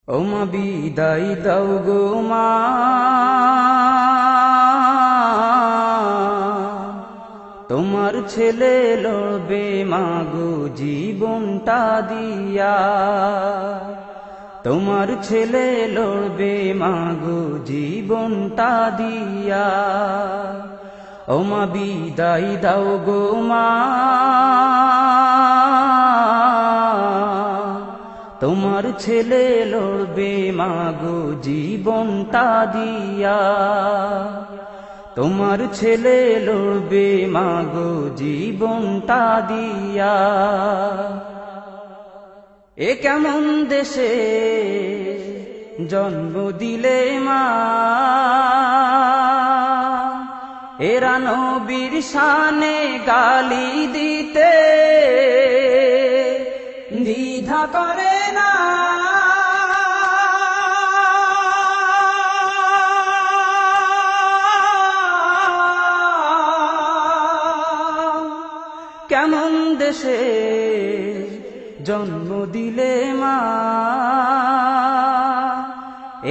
ও মা বিদায় দাও গো মা, তোমার ছেলে লড়বে মা গো জীবনটা দিয়া। তোমার ছেলে লড়বে মা গো জীবনটা দিয়া। ও মা বিদায় দাও গো মা, তোমার ছেলে লড়বে মা গো জীবনটা দিয়া। তোমার ছেলে লড়বে মা গো জীবনটা দিয়া। এ কেমন দেশে জন্ম দিলে মা, এরা নবীর শানে গালি দিতে দ্বিধা করে না। কেমন দেশে জন্ম দিলে মা,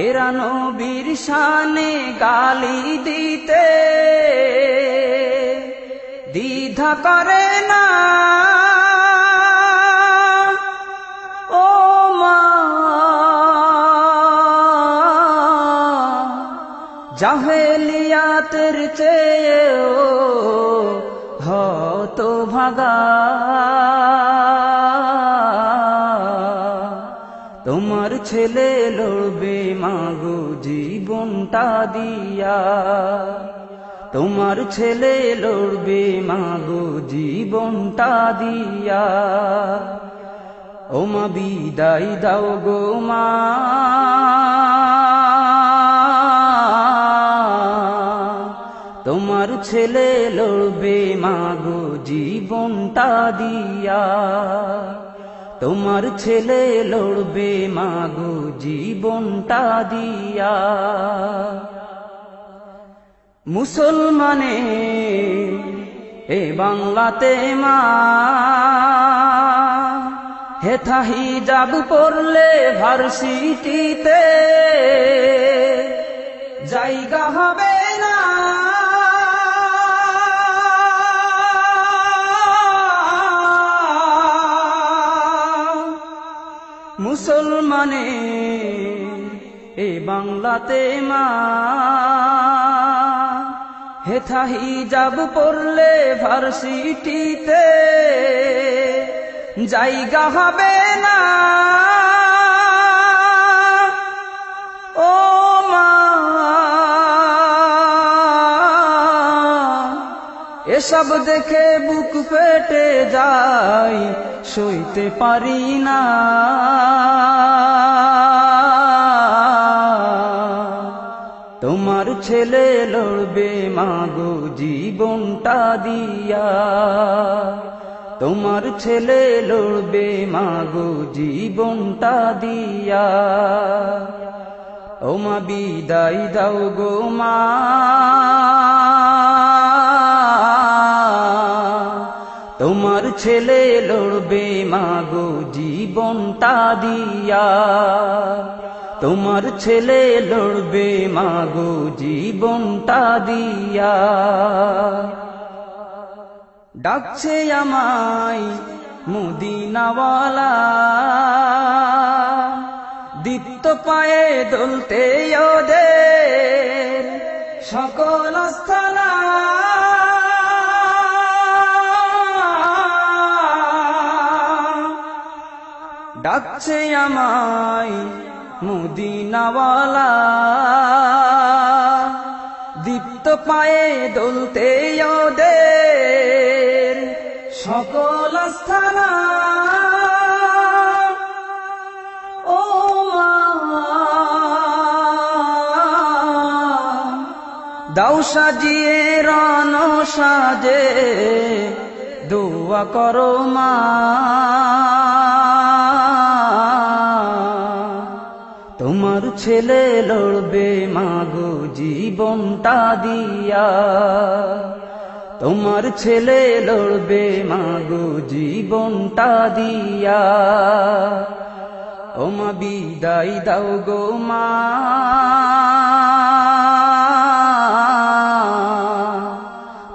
এরা নবীর শানে গালি দিতে দ্বিধা করে না। ও মা জাহেলিয়াতের চেয়েও হতভাগা, তোমার ছেলে লড়বে মা গো জীবনটা দিয়া। তোমার ছেলে লড়বে মা গো জীবনটা দিয়া। ও মা বিদায় দাও গো মা, তোমার ছেলে লড়বে মা গো জীবনটা দিয়া। তোমার ছেলে লড়বে মা গো জীবনটা দিয়া। মুসলমানে এ বাংলাতে মা, হেথা হিজাব পরলে ভার্সিটিতে জায়গা হবে না। মুসলমানে এ বাংলাতে মা, হেথা হিজাব পরলে ভার্সিটিতে জায়গা হবে না। ও মা এসব দেখে বুক ফেটে যায়, সইতে পারি না। তোমার ছেলে লড়বে মা গো জীবনটা দিয়া। তোমার ছেলে লড়বে মা গো জীবনটা দিয়া। ও মা বিদায় দাও গো মা, তোমার ছেলে লড়বে মা গো জীবনটা দিয়া। তোমার ছেলে লড়বে মা গো জীবনটা দিয়া। ডাকছে আমায় মদিনাওয়ালা, দীপ্ত পায়ে দোলতে ওদের সকল আস্থানা। ডাকছে আমায় মদিনাওয়ালা, দীপ্ত পায়ে দোলতে ওদের সকল আস্থানা। ও মা দাও সাজিয়ে রণ সাজে, দোয়া করো মা। তোমার ছেলে লড়বে মা গো জীবনটা দিয়া। তোমার ছেলে লড়বে মা গো জীবনটা দিয়া। ও মা বিদায় দাও গো মা,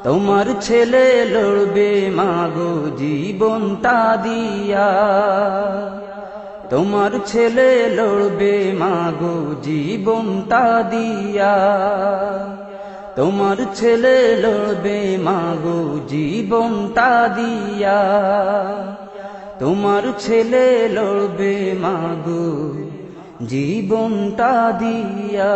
তোমার ছেলে লড়বে মাগো জীবনটা দিয়া, তোমার ছেলে লড়বে মাগো জীবনটা দিয়া, তোমার ছেলে লড়বে মাগো জীবনটা দিয়া, তোমার ছেলে লড়বে মাগো জীবনটা দিয়া।